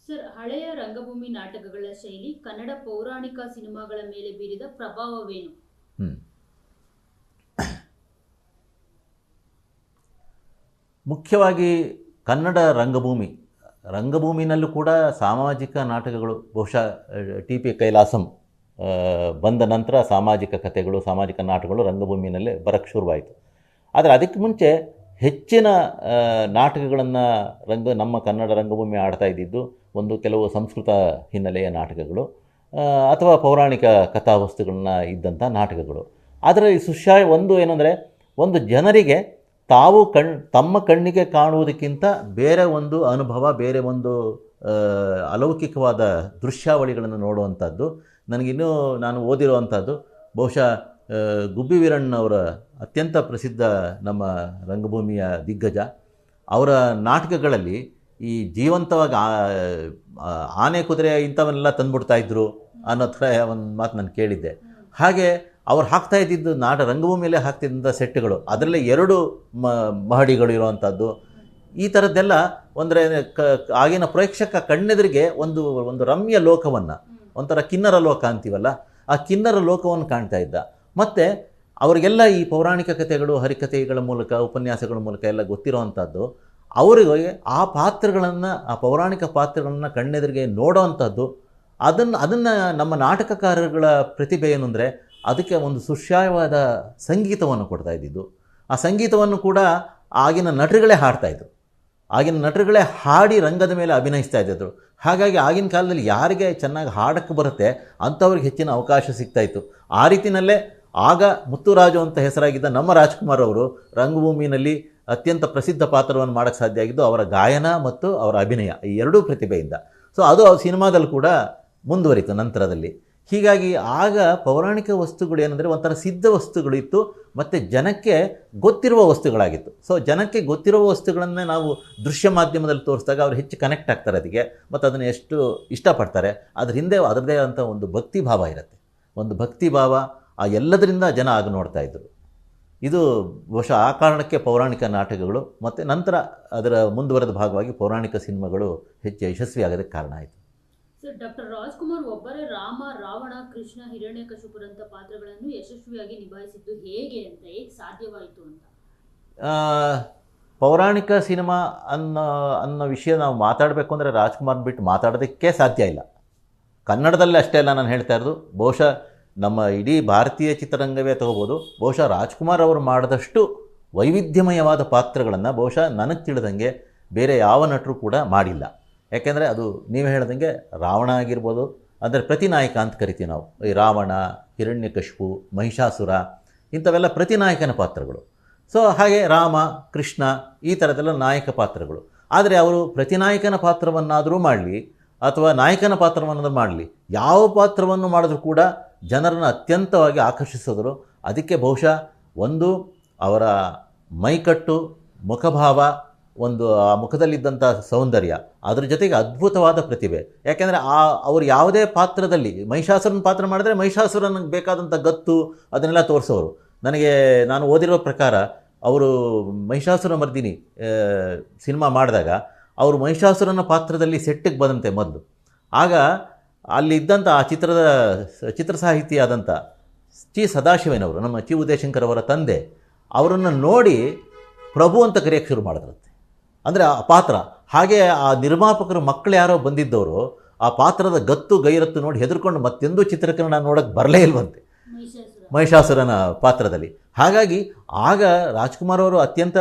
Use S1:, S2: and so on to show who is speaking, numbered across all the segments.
S1: Sir, ಹಳೆಯ ರಂಗಭೂಮಿ ನಾಟಕಗಳ ಶೈಲಿ ಕನ್ನಡ ಪೌರಾಣಿಕ ಸಿನಿಮಾಗಳ ಮೇಲೆ ಬೀರಿದ ಪ್ರಭಾವವೇನು?
S2: ಮುಖ್ಯವಾಗಿ ಕನ್ನಡ ರಂಗಭೂಮಿನಲ್ಲೂ ಕೂಡ ಸಾಮಾಜಿಕ ನಾಟಕಗಳು ಬಹುಶಃ ಟಿ.ಪಿ. ಕೈಲಾಸಂ ಬಂದ ನಂತರ ಸಾಮಾಜಿಕ ಕಥೆಗಳು, ಸಾಮಾಜಿಕ ನಾಟಕಗಳು ರಂಗಭೂಮಿನಲ್ಲೇ ಬರೋಕ್ಕೆ ಶುರುವಾಯಿತು. ಆದರೆ ಅದಕ್ಕೆ ಮುಂಚೆ ಹೆಚ್ಚಿನ ನಾಟಕಗಳನ್ನು ನಮ್ಮ ಕನ್ನಡ ರಂಗಭೂಮಿ ಆಡ್ತಾ ಇದ್ದಿದ್ದು ಕೆಲವು ಸಂಸ್ಕೃತ ಹಿನ್ನೆಲೆಯ ನಾಟಕಗಳು ಅಥವಾ ಪೌರಾಣಿಕ ಕಥಾವಸ್ತುಗಳನ್ನ ಇದ್ದಂಥ ನಾಟಕಗಳು. ಅದರಲ್ಲಿ ಏನಂದರೆ ಒಂದು ಜನರಿಗೆ ತಾವು ತಮ್ಮ ಕಣ್ಣಿಗೆ ಕಾಣುವುದಕ್ಕಿಂತ ಬೇರೆ ಒಂದು ಅನುಭವ, ಬೇರೆ ಒಂದು ಅಲೌಕಿಕವಾದ ದೃಶ್ಯಾವಳಿಗಳನ್ನು ನೋಡುವಂಥದ್ದು. ನನಗಿನ್ನೂ ನಾನು ಓದಿರುವಂಥದ್ದು ಬಹುಶಃ ಗುಬ್ಬಿ ವೀರಣ್ಣವರ ಅತ್ಯಂತ ಪ್ರಸಿದ್ಧ ನಮ್ಮ ರಂಗಭೂಮಿಯ ದಿಗ್ಗಜ. ಅವರ ನಾಟಕಗಳಲ್ಲಿ ಈ ಜೀವಂತವಾಗಿ ಆನೆ, ಕುದುರೆ ಇಂಥವನ್ನೆಲ್ಲ ತಂದುಬಿಡ್ತಾಯಿದ್ರು ಅನ್ನೋ ಥರ ಒಂದು ಮಾತು ನಾನು ಕೇಳಿದ್ದೆ. ಹಾಗೆ ಅವ್ರು ಹಾಕ್ತಾ ಇದ್ದಿದ್ದು ರಂಗಭೂಮಿಯಲ್ಲೇ ಹಾಕ್ತಿದ್ದಂಥ ಸೆಟ್ಗಳು, ಅದರಲ್ಲೇ 2 ಮಹಡಿಗಳು ಇರುವಂಥದ್ದು. ಈ ಥರದ್ದೆಲ್ಲ ಆಗಿನ ಪ್ರೇಕ್ಷಕ ಕಣ್ಣೆದುರಿಗೆ ಒಂದು ರಮ್ಯ ಲೋಕವನ್ನು, ಒಂಥರ ಕಿನ್ನರ ಲೋಕ ಅಂತೀವಲ್ಲ, ಆ ಕಿನ್ನರ ಲೋಕವನ್ನು ಕಾಣ್ತಾ ಇದ್ದ. ಮತ್ತು ಅವರಿಗೆಲ್ಲ ಈ ಪೌರಾಣಿಕ ಕಥೆಗಳು, ಹರಿಕಥೆಗಳ ಮೂಲಕ, ಉಪನ್ಯಾಸಗಳ ಮೂಲಕ ಎಲ್ಲ ಗೊತ್ತಿರೋವಂಥದ್ದು. ಅವರಿಗೆ ಆ ಪಾತ್ರಗಳನ್ನು, ಆ ಪೌರಾಣಿಕ ಪಾತ್ರಗಳನ್ನು ಕಣ್ಣೆದುರಿಗೆ ನೋಡೋವಂಥದ್ದು. ಅದನ್ನು ನಮ್ಮ ನಾಟಕಕಾರಗಳ ಪ್ರತಿಭೆ ಏನು ಅಂದರೆ, ಅದಕ್ಕೆ ಒಂದು ಸುಶ್ರಾವ್ಯವಾದ ಸಂಗೀತವನ್ನು ಕೊಡ್ತಾ ಇದ್ದಿದ್ದು. ಆ ಸಂಗೀತವನ್ನು ಕೂಡ ಆಗಿನ ನಟರುಗಳೇ ಹಾಡ್ತಾಯಿದ್ರು. ಆಗಿನ ನಟರುಗಳೇ ಹಾಡಿ ರಂಗದ ಮೇಲೆ ಅಭಿನಯಿಸ್ತಾ ಇದ್ದರು. ಹಾಗಾಗಿ ಆಗಿನ ಕಾಲದಲ್ಲಿ ಯಾರಿಗೆ ಚೆನ್ನಾಗಿ ಹಾಡಕ್ಕೆ ಬರುತ್ತೆ ಅಂಥವ್ರಿಗೆ ಹೆಚ್ಚಿನ ಅವಕಾಶ ಸಿಗ್ತಾಯಿತ್ತು. ಆ ರೀತಿಯಲ್ಲೇ ಆಗ ಮುತ್ತುರಾಜು ಅಂತ ಹೆಸರಾಗಿದ್ದ ನಮ್ಮ ರಾಜ್ಕುಮಾರ್ ಅವರು ರಂಗಭೂಮಿನಲ್ಲಿ ಅತ್ಯಂತ ಪ್ರಸಿದ್ಧ ಪಾತ್ರವನ್ನು ಮಾಡೋಕ್ಕೆ ಸಾಧ್ಯ ಆಗಿದ್ದು ಅವರ ಗಾಯನ ಮತ್ತು ಅವರ ಅಭಿನಯ, ಈ 2 ಪ್ರತಿಭೆಯಿಂದ. ಸೊ ಅದು ಸಿನಿಮಾದಲ್ಲಿ ಕೂಡ ಮುಂದುವರಿತು ನಂತರದಲ್ಲಿ. ಹೀಗಾಗಿ ಆಗ ಪೌರಾಣಿಕ ವಸ್ತುಗಳು ಏನಂದರೆ ಒಂಥರ ಸಿದ್ಧ ವಸ್ತುಗಳಿತ್ತು ಮತ್ತು ಜನಕ್ಕೆ ಗೊತ್ತಿರುವ ವಸ್ತುಗಳಾಗಿತ್ತು. ಸೊ ಜನಕ್ಕೆ ಗೊತ್ತಿರುವ ವಸ್ತುಗಳನ್ನೇ ನಾವು ದೃಶ್ಯ ಮಾಧ್ಯಮದಲ್ಲಿ ತೋರಿಸಿದಾಗ ಅವರು ಹೆಚ್ಚು ಕನೆಕ್ಟ್ ಆಗ್ತಾರೆ ಅದಕ್ಕೆ, ಮತ್ತು ಅದನ್ನು ಎಷ್ಟು ಇಷ್ಟಪಡ್ತಾರೆ. ಅದ್ರ ಹಿಂದೆ ಅದರದೇ ಆದಂಥ ಒಂದು ಭಕ್ತಿ ಭಾವ ಇರುತ್ತೆ. ಒಂದು ಭಕ್ತಿ ಭಾವ ಆ ಎಲ್ಲದರಿಂದ ಜನ ಆಗ ನೋಡ್ತಾ ಇದ್ದರು. ಇದು ಬಹುಶಃ ಆ ಕಾರಣಕ್ಕೆ ಪೌರಾಣಿಕ ನಾಟಕಗಳು ಮತ್ತು ನಂತರ ಅದರ ಮುಂದುವರೆದ ಭಾಗವಾಗಿ ಪೌರಾಣಿಕ ಸಿನಿಮಾಗಳು ಹೆಚ್ಚು ಯಶಸ್ವಿಯಾಗೋದಕ್ಕೆ ಕಾರಣ ಆಯಿತು.
S1: ಸರ್, ಡಾಕ್ಟರ್ ರಾಜ್ಕುಮಾರ್ ಒಬ್ಬರೇ ರಾಮ, ರಾವಣ, ಕೃಷ್ಣ, ಹಿರಣ್ಯಕಶಿಪುರಂಥ ಪಾತ್ರಗಳನ್ನು ಯಶಸ್ವಿಯಾಗಿ ನಿಭಾಯಿಸಿದ್ದು ಹೇಗೆ ಸಾಧ್ಯವಾಯಿತು ಅಂತ?
S2: ಪೌರಾಣಿಕ ಸಿನಿಮಾ ಅನ್ನೋ ವಿಷಯ ನಾವು ಮಾತಾಡಬೇಕು ಅಂದರೆ ರಾಜ್ಕುಮಾರ್ ಬಿಟ್ಟು ಮಾತಾಡೋದಕ್ಕೆ ಸಾಧ್ಯ ಇಲ್ಲ. ಕನ್ನಡದಲ್ಲಿ ಅಷ್ಟೇ ಅಲ್ಲ ನಾನು ಹೇಳ್ತಾ ಇರೋದು, ಬಹುಶಃ ನಮ್ಮ ಇಡೀ ಭಾರತೀಯ ಚಿತ್ರರಂಗವೇ ತಗೋಬೋದು. ಬಹುಶಃ ರಾಜ್ಕುಮಾರ್ ಅವರು ಮಾಡಿದಷ್ಟು ವೈವಿಧ್ಯಮಯವಾದ ಪಾತ್ರಗಳನ್ನು ಬಹುಶಃ ನನಗೆ ತಿಳಿದಂಗೆ ಬೇರೆ ಯಾವ ನಟರು ಕೂಡ ಮಾಡಿಲ್ಲ. ಯಾಕೆಂದರೆ ಅದು ನೀವು ಹೇಳ್ದಂಗೆ ರಾವಣ ಆಗಿರ್ಬೋದು, ಅಂದರೆ ಪ್ರತಿನಾಯಕ ಅಂತ ಕರಿತೀವಿ ನಾವು. ಈ ರಾವಣ, ಹಿರಣ್ಯಕಶಿಪು, ಮಹಿಷಾಸುರ ಇಂಥವೆಲ್ಲ ಪ್ರತಿನಾಯಕನ ಪಾತ್ರಗಳು. ಸೊ ಹಾಗೆ ರಾಮ, ಕೃಷ್ಣ ಈ ಥರದ್ದೆಲ್ಲ ನಾಯಕ ಪಾತ್ರಗಳು. ಆದರೆ ಅವರು ಪ್ರತಿನಾಯಕನ ಪಾತ್ರವನ್ನಾದರೂ ಮಾಡಲಿ ಅಥವಾ ನಾಯಕನ ಪಾತ್ರವನ್ನಾದರೂ ಮಾಡಲಿ, ಯಾವ ಪಾತ್ರವನ್ನು ಮಾಡಿದ್ರೂ ಕೂಡ ಜನರನ್ನು ಅತ್ಯಂತವಾಗಿ ಆಕರ್ಷಿಸಿದ್ರು. ಅದಕ್ಕೆ ಬಹುಶಃ ಒಂದು ಅವರ ಮೈಕಟ್ಟು, ಮುಖಭಾವ, ಆ ಮುಖದಲ್ಲಿದ್ದಂಥ ಸೌಂದರ್ಯ, ಅದರ ಜೊತೆಗೆ ಅದ್ಭುತವಾದ ಪ್ರತಿಭೆ. ಯಾಕೆಂದರೆ ಅವರು ಯಾವುದೇ ಪಾತ್ರದಲ್ಲಿ ಮಹಿಷಾಸುರನ ಪಾತ್ರ ಮಾಡಿದ್ರೆ ಮಹಿಷಾಸುರನಿಗೆ ಬೇಕಾದಂಥ ಗತ್ತು ಅದನ್ನೆಲ್ಲ ತೋರಿಸೋರು. ನಾನು ಓದಿರೋ ಪ್ರಕಾರ ಅವರು ಮಹಿಷಾಸುರ ಮರ್ದಿನಿ ಸಿನಿಮಾ ಮಾಡಿದಾಗ ಅವರು ಮಹಿಷಾಸುರನ ಪಾತ್ರದಲ್ಲಿ ಸೆಟ್ಟಿಗೆ ಬಂದಂತೆ ಮೊದಲು. ಆಗ ಅಲ್ಲಿದ್ದಂಥ ಆ ಚಿತ್ರ ಸಾಹಿತಿ ಆದಂಥ ಚಿ ಸದಾಶಿವನವರು, ನಮ್ಮ ಚಿ ಉದಯಶಂಕರ್ ಅವರ ತಂದೆ, ಅವರನ್ನು ನೋಡಿ ಪ್ರಭು ಅಂತ ಕರೆಯೋಕ್ಕೆ ಶುರು ಮಾಡಿದ್ರಂತೆ. ಅಂದರೆ ಆ ಪಾತ್ರ ಹಾಗೆ ಆ ನಿರ್ಮಾಪಕರು ಮಕ್ಕಳು ಯಾರೋ ಬಂದಿದ್ದವರು ಆ ಪಾತ್ರದ ಗತ್ತು ಗೈರತ್ತು ನೋಡಿ ಹೆದರ್ಕೊಂಡು ಮತ್ತೆಂದೂ ಚಿತ್ರೀಕರಣ ನೋಡೋಕ್ಕೆ ಬರಲೇ ಇಲ್ವಂತೆ ಮಹಿಷಾಸುರನ ಪಾತ್ರದಲ್ಲಿ. ಹಾಗಾಗಿ ಆಗ ರಾಜ್ಕುಮಾರ್ ಅವರು ಅತ್ಯಂತ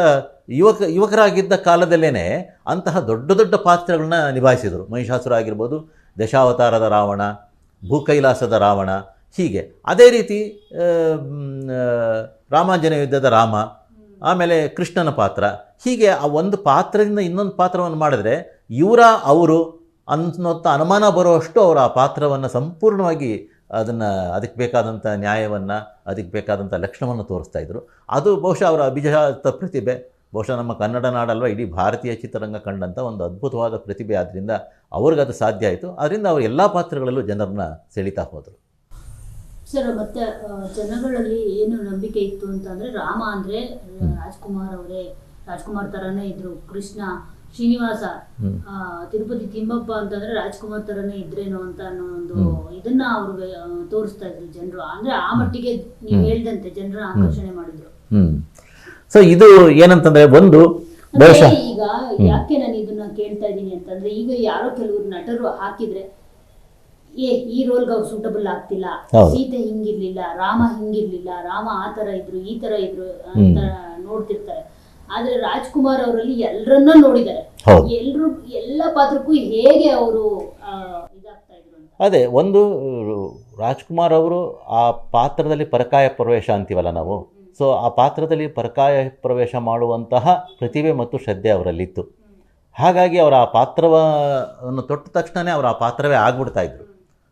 S2: ಯುವಕರಾಗಿದ್ದ ಕಾಲದಲ್ಲೇ ಅಂತಹ ದೊಡ್ಡ ದೊಡ್ಡ ಪಾತ್ರಗಳನ್ನ ನಿಭಾಯಿಸಿದರು. ಮಹಿಷಾಸುರ ಆಗಿರ್ಬೋದು, ದಶಾವತಾರದ ರಾವಣ, ಭೂಕೈಲಾಸದ ರಾವಣ, ಹೀಗೆ ಅದೇ ರೀತಿ ರಾಮಾಂಜನೇಯ ಯುದ್ಧದ ರಾಮ, ಆಮೇಲೆ ಕೃಷ್ಣನ ಪಾತ್ರ, ಹೀಗೆ ಆ ಒಂದು ಪಾತ್ರದಿಂದ ಇನ್ನೊಂದು ಪಾತ್ರವನ್ನು ಮಾಡಿದ್ರೆ ಅವರು ಅನ್ನೋಂಥ ಅನುಮಾನ ಬರುವಷ್ಟು ಅವರು ಆ ಪಾತ್ರವನ್ನು ಸಂಪೂರ್ಣವಾಗಿ ಅದಕ್ಕೆ ಬೇಕಾದಂಥ ನ್ಯಾಯವನ್ನು, ಅದಕ್ಕೆ ಬೇಕಾದಂಥ ಲಕ್ಷಣವನ್ನು ತೋರಿಸ್ತಾ ಇದ್ದರು. ಅದು ಬಹುಶಃ ಅವರ ಅಭಿಜಾತ ಪ್ರತಿಭೆ. ಬಹುಶಃ ನಮ್ಮ ಕನ್ನಡ ನಾಡಲ್ವ ಇಡೀ ಭಾರತೀಯ ಚಿತ್ರರಂಗ ಕಂಡಂಥ ಒಂದು ಅದ್ಭುತವಾದ ಪ್ರತಿಭೆ. ಆದ್ದರಿಂದ ಅವ್ರಿಗದು ಸಾಧ್ಯ ಆಯಿತು. ಅದರಿಂದ ಅವರು ಎಲ್ಲ ಪಾತ್ರಗಳಲ್ಲೂ ಜನರನ್ನ ಸೆಳೀತಾ ಹೋದರು.
S1: ಸರ್, ಮತ್ತೆ ಜನಗಳಲ್ಲಿ ಏನು ನಂಬಿಕೆ ಇತ್ತು ಅಂತಂದರೆ ರಾಮ ಅಂದರೆ ರಾಜ್ಕುಮಾರ್ ಥರನೇ ಇದ್ದರು, ಕೃಷ್ಣ ಶ್ರೀನಿವಾಸ ತಿರುಪತಿ ತಿಮ್ಮಪ್ಪ ಅಂತಂದ್ರೆ ರಾಜ್ಕುಮಾರ್ ತರನೇ ಇದ್ರೇನೋ ಅಂತ ಅನ್ನೋ ಒಂದು ಇದನ್ನ ಅವರು ತೋರಿಸ್ತಾ ಇದ್ರು ಜನರು. ಅಂದ್ರೆ ಆ ಮಟ್ಟಿಗೆ ನೀವು ಹೇಳ್ದಂತೆ ಜನರ ಆಕರ್ಷಣೆ ಮಾಡಿದ್ರು.
S2: ಸೊ ಇದು ಏನಂತಂದ್ರೆ ಒಂದು
S1: ಈಗ ಯಾಕೆ ನಾನು ಇದನ್ನ ಕೇಳ್ತಾ ಇದ್ದೀನಿ ಅಂತಂದ್ರೆ, ಈಗ ಯಾರೋ ಕೆಲವರು ನಟರು ಹಾಕಿದ್ರೆ ಈ ರೋಲ್ಗೆ ಅವ್ರು ಸೂಟಬಲ್ ಆಗ್ತಿಲ್ಲ, ಸೀತೆ ಹಿಂಗಿರ್ಲಿಲ್ಲ, ರಾಮ ಹಿಂಗಿರ್ಲಿಲ್ಲ, ರಾಮ ಆ ತರ ಇದ್ರು ಈ ತರ ಇದ್ರು ಅಂತ ನೋಡ್ತಿರ್ತಾರೆ. ಆದ್ರೆ ರಾಜ್ಕುಮಾರ್ ಅವರಲ್ಲಿ ಎಲ್ಲರನ್ನ ನೋಡಿದ್ದಾರೆ, ಎಲ್ರು ಎಲ್ಲ ಪಾತ್ರಕ್ಕೂ ಹೇಗೆ ಅವರು ಇದಾಗ್ತಾ ಇದ್ರು ಅಂತ.
S2: ಅದೇ ಒಂದು ರಾಜ್ಕುಮಾರ್ ಅವರು ಆ ಪಾತ್ರದಲ್ಲಿ ಪರಕಾಯ ಪ್ರವೇಶ ಅಂತೀವಲ್ಲ ನಾವು, ಸೊ ಆ ಪಾತ್ರದಲ್ಲಿ ಪರಕಾಯ ಪ್ರವೇಶ ಮಾಡುವಂತಹ ಪ್ರತಿಭೆ ಮತ್ತು ಶ್ರದ್ಧೆ ಅವರಲ್ಲಿತ್ತು. ಹಾಗಾಗಿ ಅವರ ಆ ಪಾತ್ರವನ್ನು ತೊಟ್ಟ ತಕ್ಷಣವೇ ಅವರ ಆ ಪಾತ್ರವೇ ಆಗ್ಬಿಡ್ತಾಯಿದ್ರು.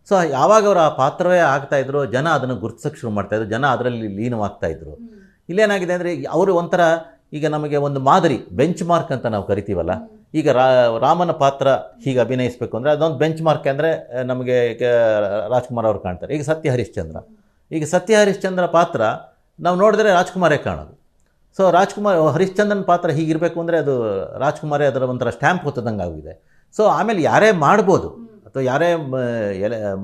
S2: ಸೊ ಯಾವಾಗ ಅವರ ಆ ಪಾತ್ರವೇ ಆಗ್ತಾಯಿದ್ರು, ಜನ ಅದನ್ನು ಗುರುತಿಸೋಕ್ಕೆ ಶುರು ಮಾಡ್ತಾಯಿದ್ರು, ಜನ ಅದರಲ್ಲಿ ಲೀನವಾಗ್ತಾಯಿದ್ರು. ಇಲ್ಲೇನಾಗಿದೆ ಅಂದರೆ ಅವರು ಒಂಥರ ಈಗ ನಮಗೆ ಒಂದು ಮಾದರಿ ಬೆಂಚ್ ಮಾರ್ಕ್ ಅಂತ ನಾವು ಕರಿತೀವಲ್ಲ. ಈಗ ರಾಮನ ಪಾತ್ರ ಹೀಗೆ ಅಭಿನಯಿಸಬೇಕು ಅಂದರೆ ಅದೊಂದು ಬೆಂಚ್ ಮಾರ್ಕ್ ಅಂದರೆ ನಮಗೆ ರಾಜ್ಕುಮಾರ್ ಅವರು ಕಾಣ್ತಾರೆ. ಈಗ ಸತ್ಯ ಹರಿಶ್ಚಂದ್ರ ಪಾತ್ರ ನಾವು ನೋಡಿದ್ರೆ ರಾಜ್ಕುಮಾರೇ ಕಾಣೋದು. ಸೊ ಹರಿಶ್ಚಂದ್ರನ ಪಾತ್ರ ಹೀಗಿರಬೇಕು ಅಂದರೆ ಅದು ರಾಜ್ಕುಮಾರೇ ಅದರ ಒಂಥರ ಸ್ಟ್ಯಾಂಪ್ ಹೊತ್ತದಂಗೆ ಆಗಿದೆ. ಸೊ ಆಮೇಲೆ ಯಾರೇ ಮಾಡ್ಬೋದು, ಅಥವಾ ಯಾರೇ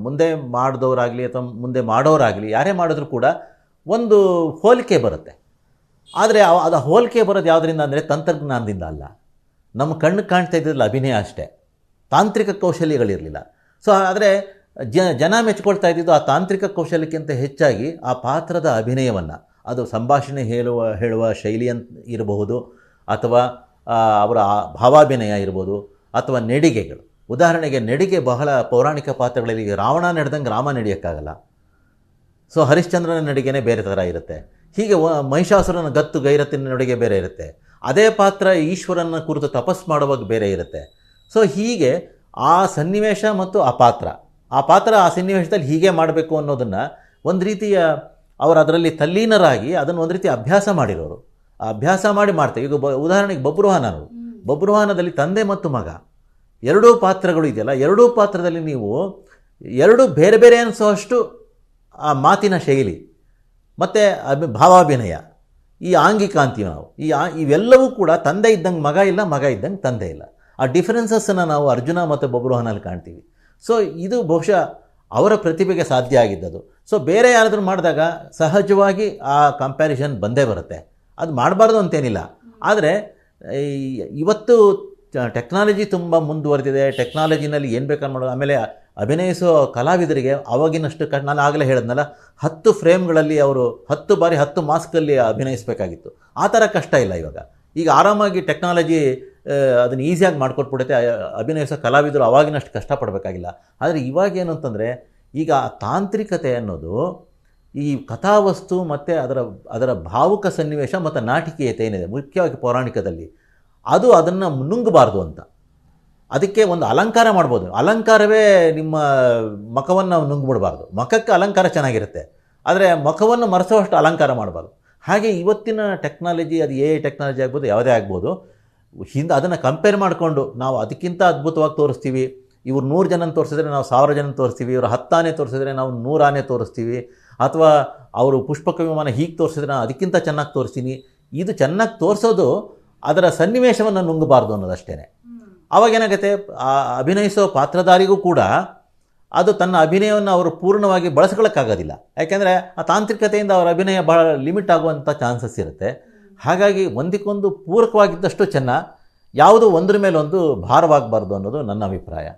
S2: ಮುಂದೆ ಮಾಡಿದವರಾಗಲಿ ಅಥವಾ ಮುಂದೆ ಮಾಡೋರಾಗಲಿ ಯಾರೇ ಮಾಡಿದ್ರೂ ಕೂಡ ಒಂದು ಹೋಲಿಕೆ ಬರುತ್ತೆ. ಆದರೆ ಅದು ಹೋಲಿಕೆ ಬರೋದು ಯಾವುದರಿಂದ ಅಂದರೆ ತಂತ್ರಜ್ಞಾನದಿಂದ ಅಲ್ಲ, ನಮ್ಮ ಕಣ್ಣು ಕಾಣ್ತಾ ಇದ್ದಿಲ್ಲ ಅಭಿನಯ ಅಷ್ಟೇ, ತಾಂತ್ರಿಕ ಕೌಶಲ್ಯಗಳಿರಲಿಲ್ಲ. ಸೊ ಆದರೆ ಜನ ಮೆಚ್ಕೊಳ್ತಾ ಇದ್ದಿದ್ದು ಆ ತಾಂತ್ರಿಕ ಕೌಶಲ್ಯಕ್ಕಿಂತ ಹೆಚ್ಚಾಗಿ ಆ ಪಾತ್ರದ ಅಭಿನಯವನ್ನು, ಅದು ಸಂಭಾಷಣೆ ಹೇಳುವ ಶೈಲಿ ಇರಬಹುದು, ಅಥವಾ ಅವರ ಭಾವಾಭಿನಯ ಇರ್ಬೋದು, ಅಥವಾ ನಡಿಗೆಗಳು. ಉದಾಹರಣೆಗೆ ನಡಿಗೆ ಬಹಳ ಪೌರಾಣಿಕ ಪಾತ್ರಗಳಲ್ಲಿ ರಾವಣ ನಡೆದಂಗೆ ರಾಮ ನಡೆಯೋಕ್ಕಾಗಲ್ಲ. ಸೊ ಹರಿಶ್ಚಂದ್ರನ ನಡಿಗೆನೇ ಬೇರೆ ಥರ ಇರುತ್ತೆ. ಹೀಗೆ ಮಹಿಷಾಸುರನ ಗತ್ತು ಗೈರತ್ತಿನ ನಡಿಗೆ ಬೇರೆ ಇರುತ್ತೆ. ಅದೇ ಪಾತ್ರ ಈಶ್ವರನ ಕುರಿತು ತಪಸ್ ಮಾಡುವಾಗ ಬೇರೆ ಇರುತ್ತೆ. ಸೊ ಹೀಗೆ ಆ ಸನ್ನಿವೇಶ ಮತ್ತು ಆ ಪಾತ್ರ ಆ ಸನ್ನಿವೇಶದಲ್ಲಿ ಹೀಗೆ ಮಾಡಬೇಕು ಅನ್ನೋದನ್ನು ಒಂದು ರೀತಿಯ ಅವರು ಅದರಲ್ಲಿ ತಲ್ಲೀನರಾಗಿ ಅದನ್ನು ಒಂದು ರೀತಿ ಅಭ್ಯಾಸ ಮಾಡಿರೋರು. ಆ ಅಭ್ಯಾಸ ಮಾಡಿ ಮಾಡ್ತಾರೆ. ಈಗ ಉದಾಹರಣೆಗೆ ಬಬ್ರುವಾಹನದಲ್ಲಿ ತಂದೆ ಮತ್ತು ಮಗ ಎರಡೂ ಪಾತ್ರಗಳು ಇದೆಯಲ್ಲ, ಎರಡೂ ಪಾತ್ರದಲ್ಲಿ ನೀವು ಎರಡೂ ಬೇರೆ ಬೇರೆ ಅನಿಸೋಷ್ಟು ಆ ಮಾತಿನ ಶೈಲಿ ಮತ್ತು ಭಾವಾಭಿನಯ, ಈ ಆಂಗಿಕ ಅಂತೀವಿ ನಾವು, ಇವೆಲ್ಲವೂ ಕೂಡ ತಂದೆ ಇದ್ದಂಗೆ ಮಗ ಇಲ್ಲ, ಮಗ ಇದ್ದಂಗೆ ತಂದೆ ಇಲ್ಲ. ಆ ಡಿಫರೆನ್ಸಸ್ಸನ್ನು ನಾವು ಅರ್ಜುನ ಮತ್ತು ಬಬ್ರುವಾಹನಲ್ಲಿ ಕಾಣ್ತೀವಿ. ಸೊ ಇದು ಬಹುಶಃ ಅವರ ಪ್ರತಿಭೆಗೆ ಸಾಧ್ಯ ಆಗಿದ್ದದು. ಸೊ ಬೇರೆ ಯಾರಾದರೂ ಮಾಡಿದಾಗ ಸಹಜವಾಗಿ ಆ ಕಂಪ್ಯಾರಿಸನ್ ಬಂದೇ ಬರುತ್ತೆ. ಅದು ಮಾಡಬಾರ್ದು ಅಂತೇನಿಲ್ಲ. ಆದರೆ ಇವತ್ತು ಟೆಕ್ನಾಲಜಿ ತುಂಬ ಮುಂದುವರೆದಿದೆ. ಟೆಕ್ನಾಲಜಿನಲ್ಲಿ ಏನು ಬೇಕಾದ್ರೆ ಮಾಡೋದು. ಆಮೇಲೆ ಅಭಿನಯಿಸೋ ಕಲಾವಿದರಿಗೆ ಅವಾಗಿನಷ್ಟು ನಾನು ಆಗಲೇ ಹೇಳಿದ್ನಲ್ಲ, 10 ಫ್ರೇಮ್ಗಳಲ್ಲಿ ಅವರು 10 ಬಾರಿ 10 ಮಾಸ್ಕಲ್ಲಿ ಅಭಿನಯಿಸಬೇಕಾಗಿತ್ತು. ಆ ಥರ ಕಷ್ಟ ಇಲ್ಲ ಇವಾಗ. ಈಗ ಆರಾಮಾಗಿ ಟೆಕ್ನಾಲಜಿ ಅದನ್ನು ಈಸಿಯಾಗಿ ಮಾಡಿಕೊಟ್ಬಿಡುತ್ತೆ. ಅಭಿನಯಿಸೋ ಕಲಾವಿದರು ಅವಾಗಿನಷ್ಟು ಕಷ್ಟಪಡಬೇಕಾಗಿಲ್ಲ. ಆದರೆ ಇವಾಗೇನು ಅಂತಂದರೆ, ಈಗ ತಾಂತ್ರಿಕತೆ ಅನ್ನೋದು ಈ ಕಥಾವಸ್ತು ಮತ್ತು ಅದರ ಭಾವುಕ ಸನ್ನಿವೇಶ ಮತ್ತು ನಾಟಕೀಯತೆ ಏನಿದೆ, ಮುಖ್ಯವಾಗಿ ಪೌರಾಣಿಕದಲ್ಲಿ, ಅದನ್ನು ನುಂಗಬಾರ್ದು ಅಂತ. ಅದಕ್ಕೆ ಒಂದು ಅಲಂಕಾರ ಮಾಡ್ಬೋದು. ಅಲಂಕಾರವೇ ನಿಮ್ಮ ಮುಖವನ್ನು ನುಂಗ್ಬಿಡಬಾರ್ದು. ಮುಖಕ್ಕೆ ಅಲಂಕಾರ ಚೆನ್ನಾಗಿರುತ್ತೆ, ಆದರೆ ಮುಖವನ್ನು ಮರೆಸೋಷ್ಟು ಅಲಂಕಾರ ಮಾಡಬಾರ್ದು. ಹಾಗೆ ಇವತ್ತಿನ ಟೆಕ್ನಾಲಜಿ, ಅದು ಟೆಕ್ನಾಲಜಿ ಆಗ್ಬೋದು, ಯಾವುದೇ ಆಗ್ಬೋದು, ಹಿಂದೆ ಅದನ್ನು ಕಂಪೇರ್ ಮಾಡಿಕೊಂಡು ನಾವು ಅದಕ್ಕಿಂತ ಅದ್ಭುತವಾಗಿ ತೋರಿಸ್ತೀವಿ. ಇವ್ರು 100 ಜನ ತೋರಿಸಿದ್ರೆ ನಾವು 1000 ಜನ ತೋರಿಸ್ತೀವಿ. ಇವರು 10 ಆನೆ ತೋರಿಸಿದ್ರೆ ನಾವು 100 ಆನೆ ತೋರಿಸ್ತೀವಿ. ಅಥವಾ ಅವರು ಪುಷ್ಪಕ ವಿಮಾನ ಹೀಗೆ ತೋರಿಸಿದ್ರೆ ನಾನು ಅದಕ್ಕಿಂತ ಚೆನ್ನಾಗಿ ತೋರಿಸ್ತೀನಿ. ಇದು ಚೆನ್ನಾಗಿ ತೋರಿಸೋದು ಅದರ ಸನ್ನಿವೇಶವನ್ನು ನುಂಗಬಾರ್ದು ಅನ್ನೋದಷ್ಟೇ. ಆವಾಗೇನಾಗುತ್ತೆ, ಆ ಅಭಿನಯಿಸೋ ಪಾತ್ರಧಾರಿಗೂ ಕೂಡ ಅದು ತನ್ನ ಅಭಿನಯವನ್ನು ಅವರು ಪೂರ್ಣವಾಗಿ ಬಳಸ್ಕೊಳ್ಳೋಕ್ಕಾಗೋದಿಲ್ಲ. ಯಾಕೆಂದರೆ ಆ ತಾಂತ್ರಿಕತೆಯಿಂದ ಅವರ ಅಭಿನಯ ಬಹಳ ಲಿಮಿಟ್ ಆಗುವಂಥ ಚಾನ್ಸಸ್ ಇರುತ್ತೆ. ಹಾಗಾಗಿ ಒಂದಕ್ಕೊಂದು ಪೂರಕವಾಗಿದ್ದಷ್ಟು ಚೆನ್ನ, ಯಾವುದೂ ಒಂದರ ಮೇಲೊಂದು ಭಾರವಾಗಬಾರ್ದು ಅನ್ನೋದು ನನ್ನ ಅಭಿಪ್ರಾಯ.